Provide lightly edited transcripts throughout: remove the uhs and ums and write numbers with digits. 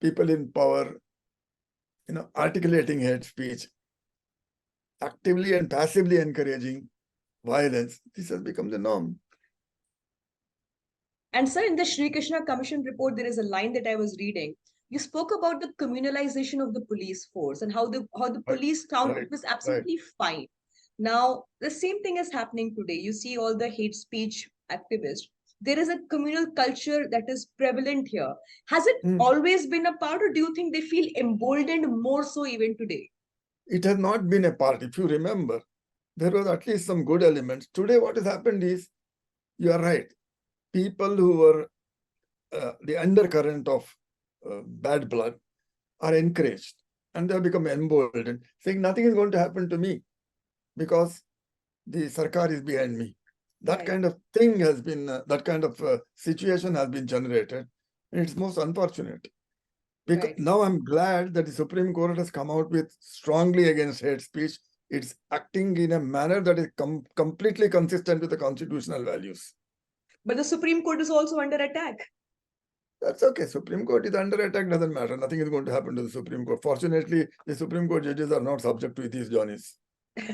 people in power, articulating hate speech, actively and passively encouraging violence. This has become the norm. And sir, in the Sri Krishna Commission report, there is a line that I was reading. You spoke about the communalization of the police force and how the Right, police found right, it was right. absolutely fine. Now, the same thing is happening today. You see all the hate speech activists. There is a communal culture that is prevalent here. Has it always been a part, or do you think they feel emboldened more so even today? It has not been a part. If you remember, there was at least some good elements. Today, what has happened is, you are right. People who were the undercurrent of bad blood are encouraged, and they have become emboldened, saying nothing is going to happen to me because the Sarkar is behind me. That Right. kind of thing has been, that kind of situation has been generated. And it's most unfortunate. Because Right. now I'm glad that the Supreme Court has come out with strongly against hate speech. It's acting in a manner that is completely consistent with the constitutional values. But the Supreme Court is also under attack. That's okay. Supreme Court is under attack, doesn't matter. Nothing is going to happen to the Supreme Court. Fortunately, the Supreme Court judges are not subject to these journeys.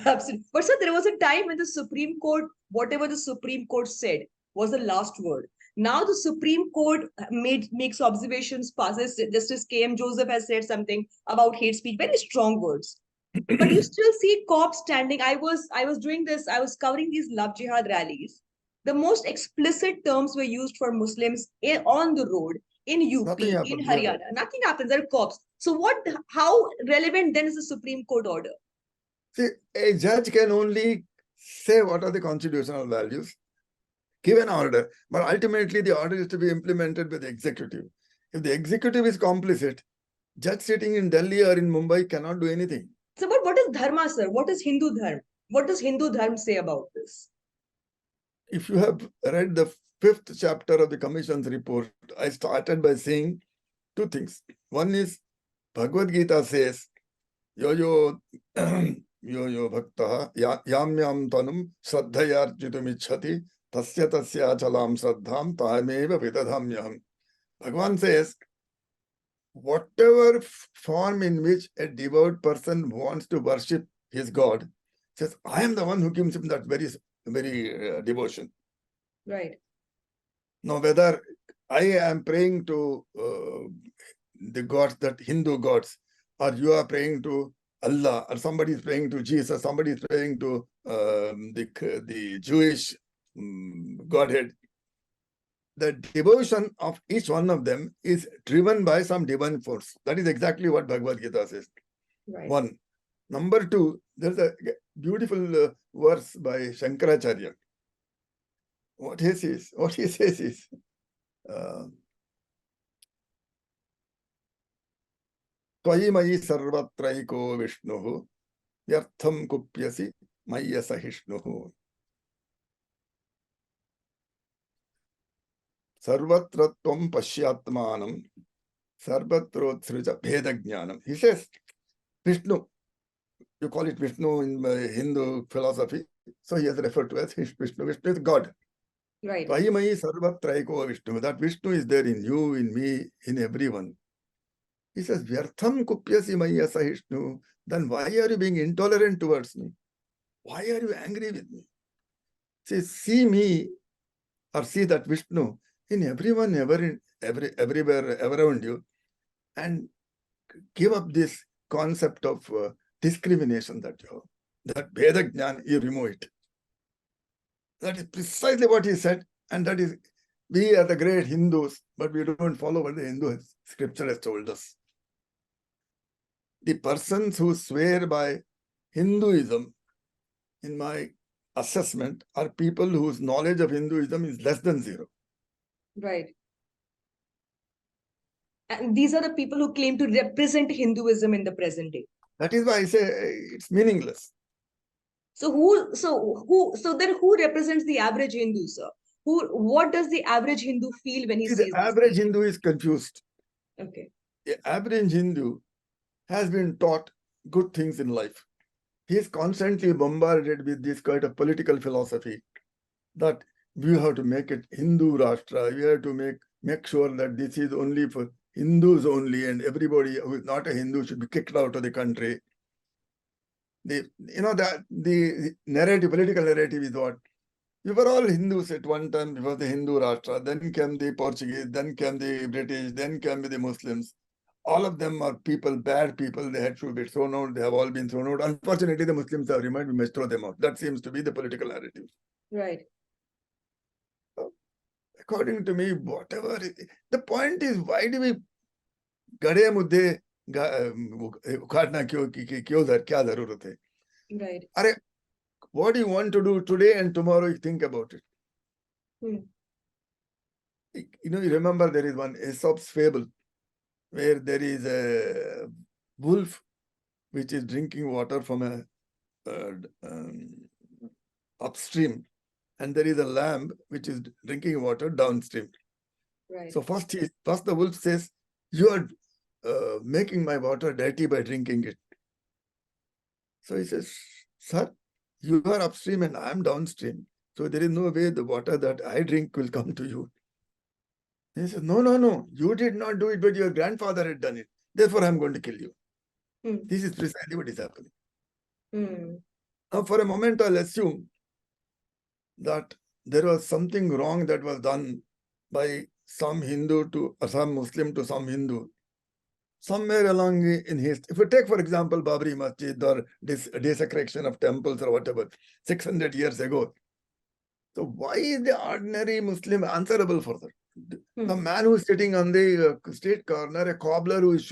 Absolutely. But sir, there was a time when the Supreme Court, whatever the Supreme Court said, was the last word. Now the Supreme Court makes observations, passes. Justice K.M. Joseph has said something about hate speech, very strong words. But you still see cops standing. I was doing this, I was covering these love jihad rallies. The most explicit terms were used for Muslims on the road in Nothing UP, in happens. Haryana. Right. Nothing happens. There are cops. So how relevant then is the Supreme Court order? See, a judge can only say what are the constitutional values, give an order, but ultimately the order is to be implemented by the executive. If the executive is complicit, judge sitting in Delhi or in Mumbai cannot do anything. So, but what is dharma, sir? What is Hindu dharma? What does Hindu dharma say about this? If you have read the 5th chapter of the Commission's report, I started by saying two things. One is Bhagavad Gita says, yo yo bhaktaha yam yam tanum shraddhayarjitum ichhati tasya tasya achalam shraddham tameva vidadhamyam. Bhagavan says, whatever form in which a devout person wants to worship his God, says, I am the one who gives him that very devotion. Right. Now, whether I am praying to the gods, that Hindu gods, or you are praying to Allah, or somebody is praying to Jesus, somebody is praying to the Jewish Godhead, the devotion of each one of them is driven by some divine force. That is exactly what Bhagavad Gita says. Right. One. Number two, there's a beautiful verse by Shankaracharya. What he says is, Tvayi mayi sarvatraiko Vishnuhu, Yartham kupyasi maya sahishnuhu. Sarvatra tvam pashyatmanam, sarvatrotsrija bhedajnanam. He says, Vishnu, you call it Vishnu in Hindu philosophy, so he has referred to as Vishnu. Vishnu is God. Right. Tvayi mayi sarvatraiko Vishnu. That Vishnu is there in you, in me, in everyone. He says, Vyartham kupyasi maya sahishnu. Then why are you being intolerant towards me? Why are you angry with me? See me, or see that Vishnu in everyone, everywhere, around you, and give up this concept of discrimination that you have. That Veda Jnana, you remove it. That is precisely what he said, and that is, we are the great Hindus, but we don't follow what the Hindu scripture has told us. The persons who swear by Hinduism, in my assessment, are people whose knowledge of Hinduism is less than zero. Right. And these are the people who claim to represent Hinduism in the present day. That is why I say it's meaningless. So then who represents the average Hindu, sir? What does the average Hindu feel when he See, sees the average Hindu is confused. Okay. The average Hindu has been taught good things in life. He is constantly bombarded with this kind of political philosophy that we have to make it Hindu Rashtra. We have to make sure that this is only for Hindus only, and everybody who is not a Hindu should be kicked out of the country. The narrative, political narrative is what? We were all Hindus at one time. It was the Hindu Rashtra. Then came the Portuguese. Then came the British. Then came the Muslims. All of them are people, bad people. They had to be thrown out. They have all been thrown out. Unfortunately, the Muslims have remained. We must throw them out. That seems to be the political narrative. Right. According to me, whatever. The point is, why do we गड़े मुद्दे उखाड़ना क्यों क्या जरूरत है? Right. अरे, what do you want to do today and tomorrow? You think about it. You remember there is one Aesop's fable where there is a wolf which is drinking water from a upstream, and there is a lamb which is drinking water downstream. Right. So first the wolf says, "You are making my water dirty by drinking it." So he says, "Sir, you are upstream and I am downstream. So there is no way the water that I drink will come to you." He says, No. You did not do it, but your grandfather had done it. Therefore, I am going to kill you. This is precisely what is happening. Now, for a moment, I'll assume that there was something wrong that was done by some Hindu to some Muslim to some Hindu. Somewhere along in history, if you take, for example, Babri Masjid or desecration of temples or whatever, 600 years ago. So why is the ordinary Muslim answerable for that? The man who is sitting on the street corner, a cobbler who is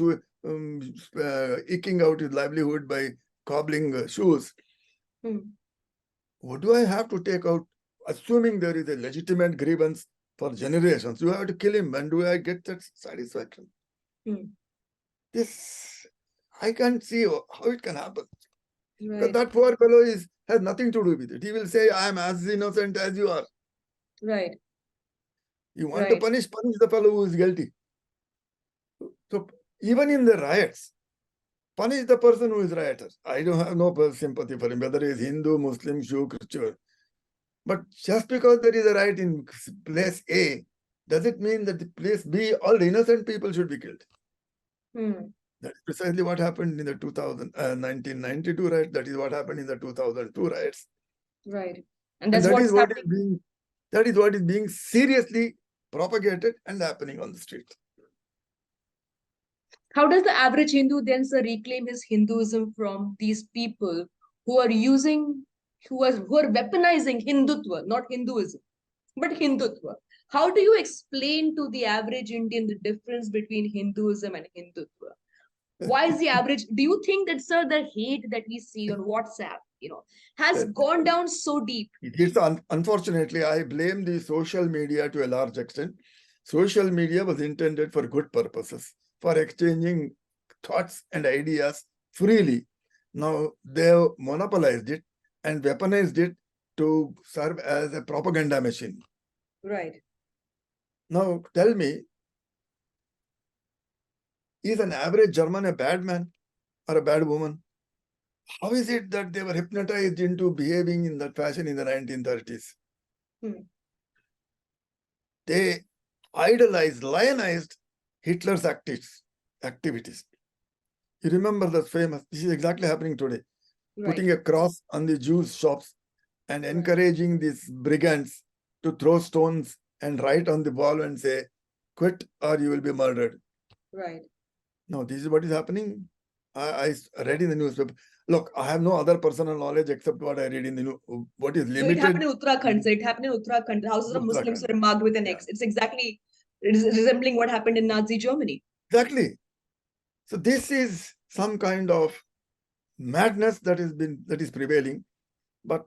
eking out his livelihood by cobbling shoes. What do I have to take out? Assuming there is a legitimate grievance for generations, you have to kill him. And do I get that satisfaction? This, I can't see how it can happen. Right. Because that poor fellow has nothing to do with it. He will say, I am as innocent as you are. Right. You want to punish the fellow who is guilty. So even in the riots, punish the person who is rioter. I don't have no sympathy for him, whether he is Hindu, Muslim, Jew, Christian. But just because there is a riot in place A, does it mean that the place B, all the innocent people should be killed? That is precisely what happened in the 1992 riot. That is what happened in the 2002 riots. Right. And that is what is being seriously propagated and happening on the street. How does the average Hindu then, sir, reclaim his Hinduism from these people who are weaponizing Hindutva, not Hinduism, but Hindutva? How do you explain to the average Indian the difference between Hinduism and Hindutva? Why is the average? Do you think that, sir, the hate that we see on WhatsApp, has gone down so deep? It's unfortunately, I blame the social media to a large extent. Social media was intended for good purposes, for exchanging thoughts and ideas freely. Now they have monopolized it and weaponized it to serve as a propaganda machine. Right. Now tell me, is an average German a bad man or a bad woman? How is it that they were hypnotized into behaving in that fashion in the 1930s? They idolized, lionized Hitler's activities. You remember that famous, this is exactly happening today. Right. Putting a cross on the Jews' shops and encouraging these brigands to throw stones and write on the wall and say, quit or you will be murdered. Right. Now, this is what is happening. I read in the newspaper. Look, I have no other personal knowledge except what I read in the news. What is limited. So it happened in Uttarakhand. So it happened in Uttarakhand. The houses of Muslims were marked with an X. It's exactly resembling what happened in Nazi Germany. Exactly. So this is some kind of madness that is prevailing. But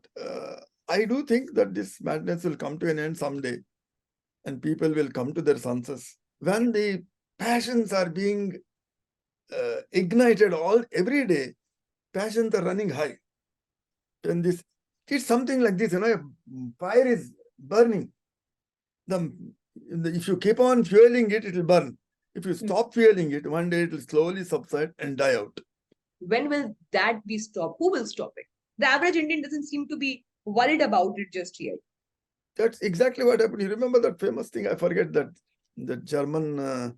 I do think that this madness will come to an end someday, and people will come to their senses when the passions are being ignited every day. Passions are running high. And it's something like this, a fire is burning. If you keep on fueling it, it will burn. If you stop fueling it, one day it will slowly subside and die out. When will that be stopped? Who will stop it? The average Indian doesn't seem to be worried about it just yet. That's exactly what happened. You remember that famous thing? I forget that the German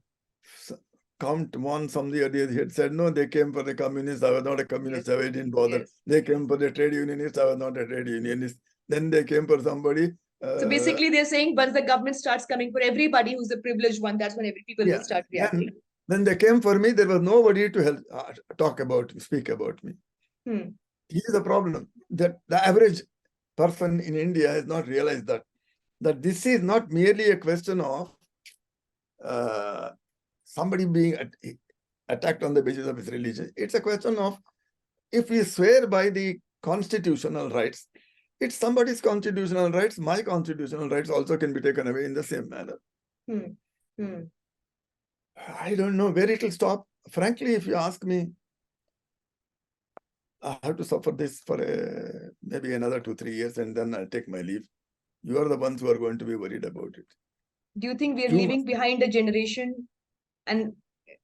count one some the other, he had said, no, they came for the communists. I was not a communist. Yes. I didn't bother. Yes. They came for the trade unionists. I was not a trade unionist. Then they came for somebody. So basically, they're saying once the government starts coming for everybody who's the privileged one, that's when every people will start reacting. Then they came for me. There was nobody to help speak about me. This is the problem, that the average person in India has not realized that this is not merely a question of somebody being attacked on the basis of his religion. It's a question of, if we swear by the constitutional rights, it's somebody's constitutional rights, my constitutional rights also can be taken away in the same manner. I don't know where it will stop. Frankly, if you ask me, I have to suffer this for maybe another 2-3 years, and then I'll take my leave. You are the ones who are going to be worried about it. Do you think we are leaving behind a generation and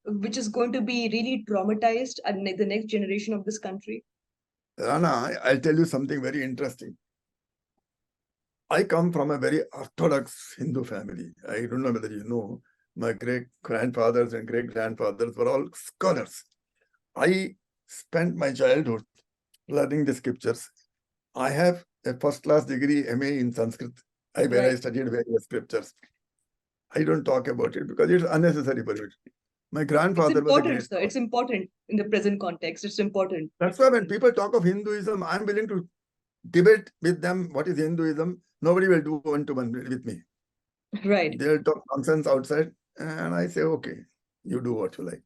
which is going to be really traumatized and the next generation of this country? Rana, I'll tell you something very interesting. I come from a very orthodox Hindu family. I don't know whether you know, my great-grandfathers and great-grandfathers were all scholars. I spent my childhood learning the scriptures. I have a first-class degree, MA in Sanskrit, when I studied various scriptures. I don't talk about it because it's unnecessary for it. My grandfather was a great scholar. It's important in the present context. It's important. That's why when people talk of Hinduism, I'm willing to debate with them what is Hinduism. Nobody will do one-to-one with me. Right. They'll talk nonsense outside, and I say, okay, you do what you like.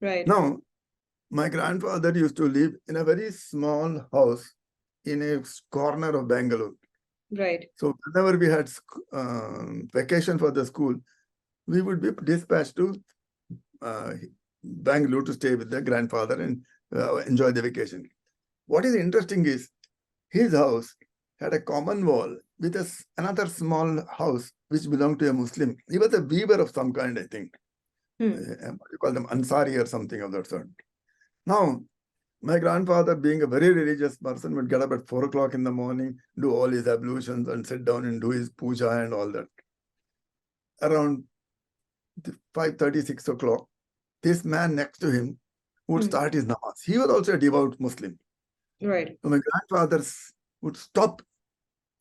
Right. Now, my grandfather used to live in a very small house in a corner of Bangalore. Right. So whenever we had vacation for the school, we would be dispatched to Bangalore to stay with the grandfather and enjoy the vacation. What is interesting is his house had a common wall with another small house which belonged to a Muslim. He was a weaver of some kind, I think. What you call them, Ansari or something of that sort. Now, my grandfather, being a very religious person, would get up at 4 o'clock in the morning, do all his ablutions and sit down and do his puja and all that. Around 5:30, 6 o'clock, this man next to him would start his namaz. He was also a devout Muslim. Right. So my grandfathers would stop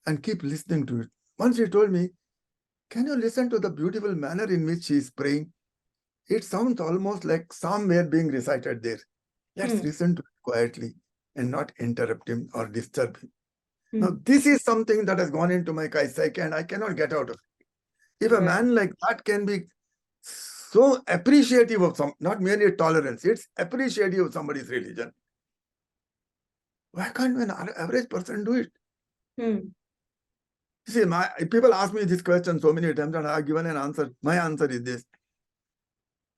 and keep listening to it. Once he told me, can you listen to the beautiful manner in which he is praying? It sounds almost like somewhere being recited there. Let's listen to it quietly and not interrupt him or disturb him. Now, this is something that has gone into my psyche and I cannot get out of it. If a man like that can be so appreciative of not merely tolerance, it's appreciative of somebody's religion, why can't an average person do it? See, people ask me this question so many times and I have given an answer. My answer is this.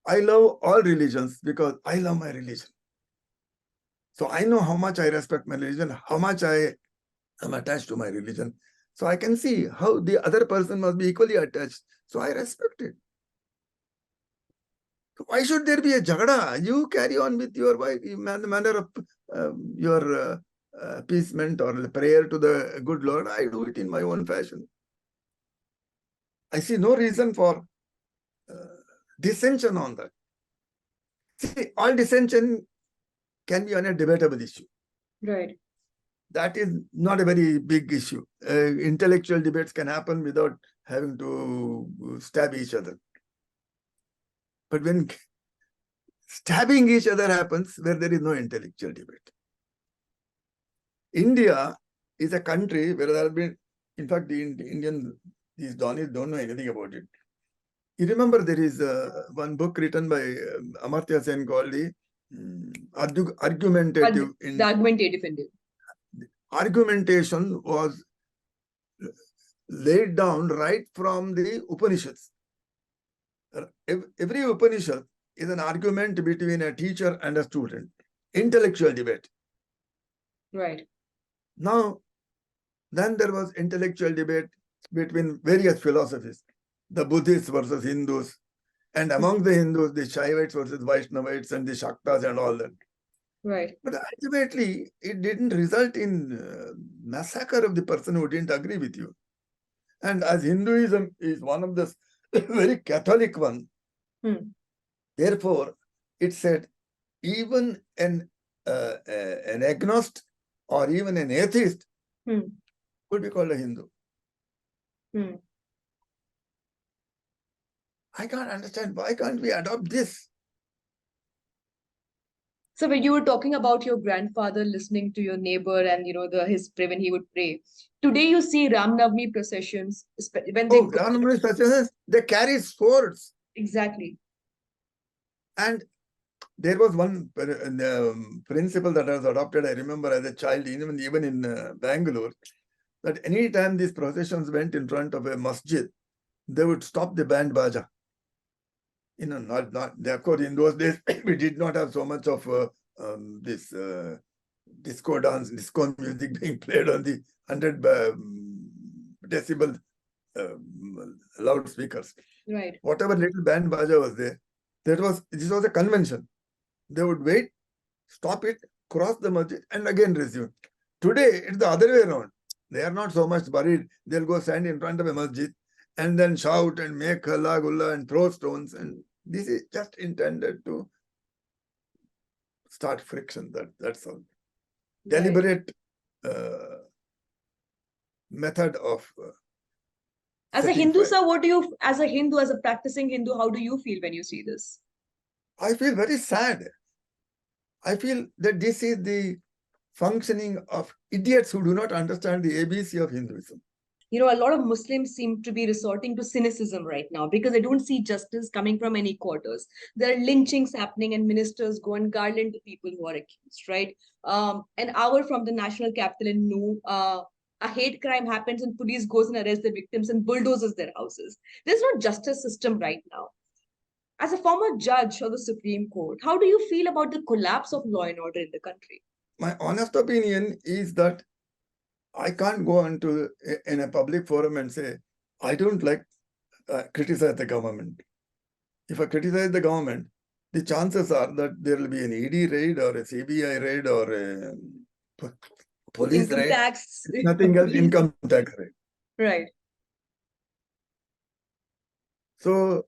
I love all religions because I love my religion. So I know how much I respect my religion, how much I am attached to my religion. So I can see how the other person must be equally attached. So I respect it. So why should there be a jagada? You carry on with your wife, the manner of your appeasement or prayer to the good Lord. I do it in my own fashion. I see no reason for dissension on that. See, all dissension can be on a debatable issue. Right. That is not a very big issue. Intellectual debates can happen without having to stab each other. But when stabbing each other happens, where there is no intellectual debate. India is a country where there have been, in fact, these Donnies don't know anything about it. You remember there is one book written by Amartya Sen called the Argumentative India. The Argumentative India. Argumentation was laid down right from the Upanishads. Every Upanishad is an argument between a teacher and a student. Intellectual debate. Right. Now, then there was intellectual debate between various philosophies. The Buddhists versus Hindus. And among the Hindus, the Shaivites versus Vaishnavites and the Shaktas and all that. Right. But ultimately, it didn't result in massacre of the person who didn't agree with you. And as Hinduism is one of the very Catholic one, Therefore, it said even an agnostic or even an atheist could be called a Hindu. I can't understand, why can't we adopt this? So when you were talking about your grandfather listening to your neighbor and his pray when he would pray, today you see Ram Navami processions when they go. Ram Navami processions, they carry swords. Exactly. And there was one principle that I was adopted, I remember as a child, even in Bangalore, that any time these processions went in front of a masjid, they would stop the band baja. Of course, in those days, we did not have so much of this disco dance, disco music being played on the 100 decibel loudspeakers. Right. Whatever little band baja was there, this was a convention. They would wait, stop it, cross the masjid, and again resume. Today, it's the other way around. They are not so much worried. They'll go stand in front of a masjid and then shout and make halla gulla and throw stones. And this is just intended to start friction. That's all. Deliberate method of. As a Hindu, sir, as a practicing Hindu, how do you feel when you see this? I feel very sad. I feel that this is the functioning of idiots who do not understand the ABC of Hinduism. A lot of Muslims seem to be resorting to cynicism right now because they don't see justice coming from any quarters. There are lynchings happening and ministers go and garland the people who are accused, right? An hour from the national capital in New, a hate crime happens and police goes and arrests the victims and bulldozes their houses. There's no justice system right now. As a former judge of the Supreme Court, how do you feel about the collapse of law and order in the country? My honest opinion is that I can't go in a public forum and say, I don't criticize the government. If I criticize the government, the chances are that there will be an ED raid or a CBI raid or a police income raid. Tax. Nothing else, income tax raid. Right. So,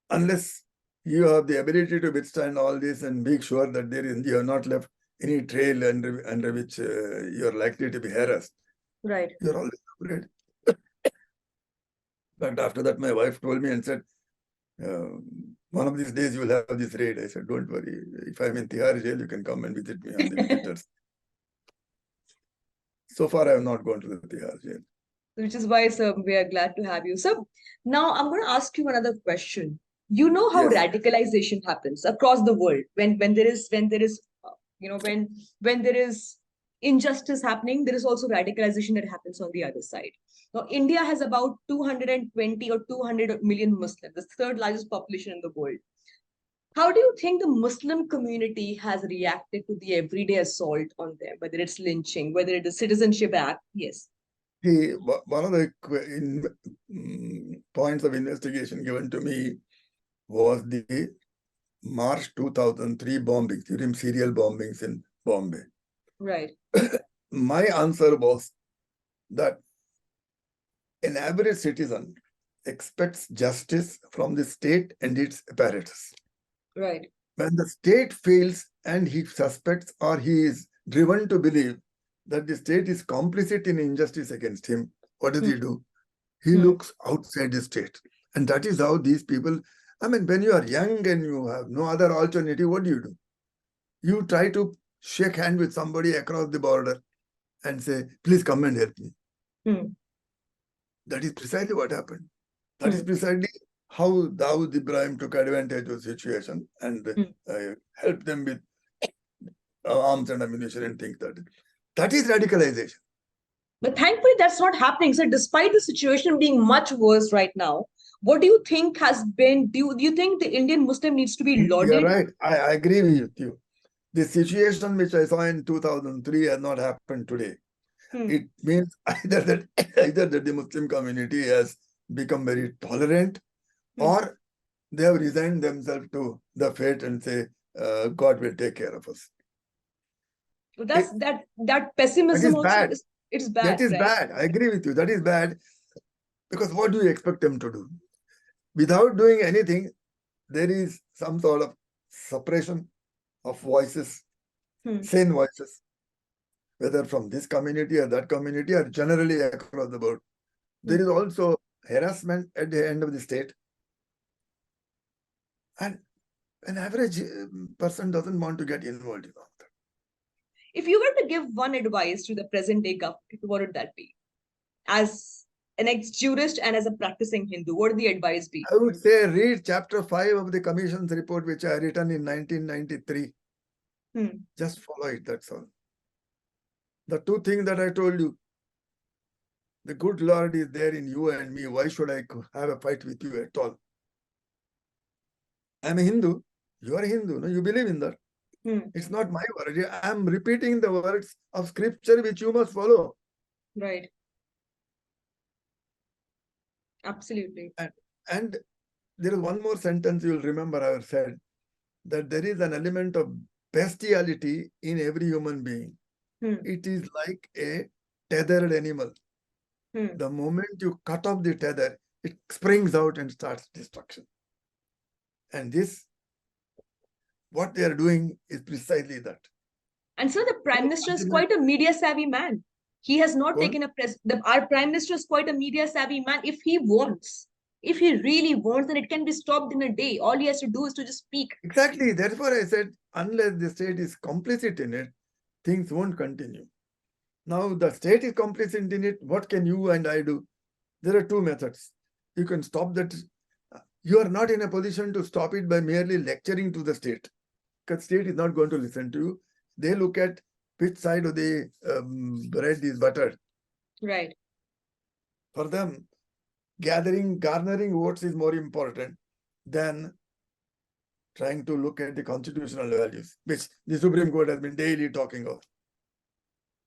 unless you have the ability to withstand all this and be sure that you have not left any trail under which you're likely to be harassed. Right. You're always afraid. But after that, my wife told me and said, one of these days you will have this raid. I said, don't worry. If I'm in Tihar jail, you can come and visit me on the visitors. So far, I have not gone to the Tihar jail. Which is why, sir, we are glad to have you. So now I'm going to ask you another question. You know how radicalization happens across the world when there is injustice happening, there is also radicalization that happens on the other side. Now, India has about 220 or 200 million Muslims, the third largest population in the world. How do you think the Muslim community has reacted to the everyday assault on them, whether it's lynching, whether it is Citizenship Act? Yes. One of the points of investigation given to me was the March 2003 bombings, during serial bombings in Bombay. Right. My answer was that an average citizen expects justice from the state and its apparatus. Right. When the state fails and he suspects or he is driven to believe that the state is complicit in injustice against him, what does he do? He looks outside the state. And that is how these people, when you are young and you have no other alternative, what do? You try to shake hands with somebody across the border and say, please come and help me. That is precisely what happened. That is precisely how Dawood Ibrahim took advantage of the situation and helped them with arms and ammunition and things like that. That is radicalization. But thankfully, that's not happening. So despite the situation being much worse right now, what do you think has been, do you think the Indian Muslim needs to be lauded? You're right. I agree with you. The situation which I saw in 2003 has not happened today. It means either that the Muslim community has become very tolerant or they have resigned themselves to the fate and say, God will take care of us. So that pessimism also bad. It's bad. That is bad. I agree with you. That is bad. Because what do you expect them to do? Without doing anything, there is some sort of suppression of voices, Hmm. sane voices, whether from this community or that community or generally across the board. There is also harassment at the end of the state. And an average person doesn't want to get involved in all that. If you were to give one advice to the present day government, what would that be? As an ex-jurist and as a practicing Hindu, what would the advice be? I would say read chapter 5 of the commission's report, which I written in 1993. Just follow it, that's all. The two things that I told you, the good Lord is there in you and me. Why should I have a fight with you at all? I'm a Hindu. You are a Hindu. No, you believe in that. It's not my word. I'm repeating the words of scripture which you must follow. Right. Absolutely. And there is one more sentence you'll remember I have said, that there is an element of bestiality in every human being. It is like a tethered animal. The moment you cut off the tether, it springs out and starts destruction. And this, what they are doing is precisely that. And so the Prime Minister is quite a media savvy man. He has not taken a our Prime Minister is quite a media savvy man. If he wants, if he really wants, then it can be stopped in a day. All he has to do is to just speak. Exactly. Therefore, I said, unless the state is complicit in it, things won't continue. Now, the state is complicit in it. What can you and I do? There are two methods. You can stop that. You are not in a position to stop it by merely lecturing to the state, because state is not going to listen to you. They look at which side of the bread is buttered. Right. For them, garnering votes is more important than trying to look at the constitutional values, which the Supreme Court has been daily talking of.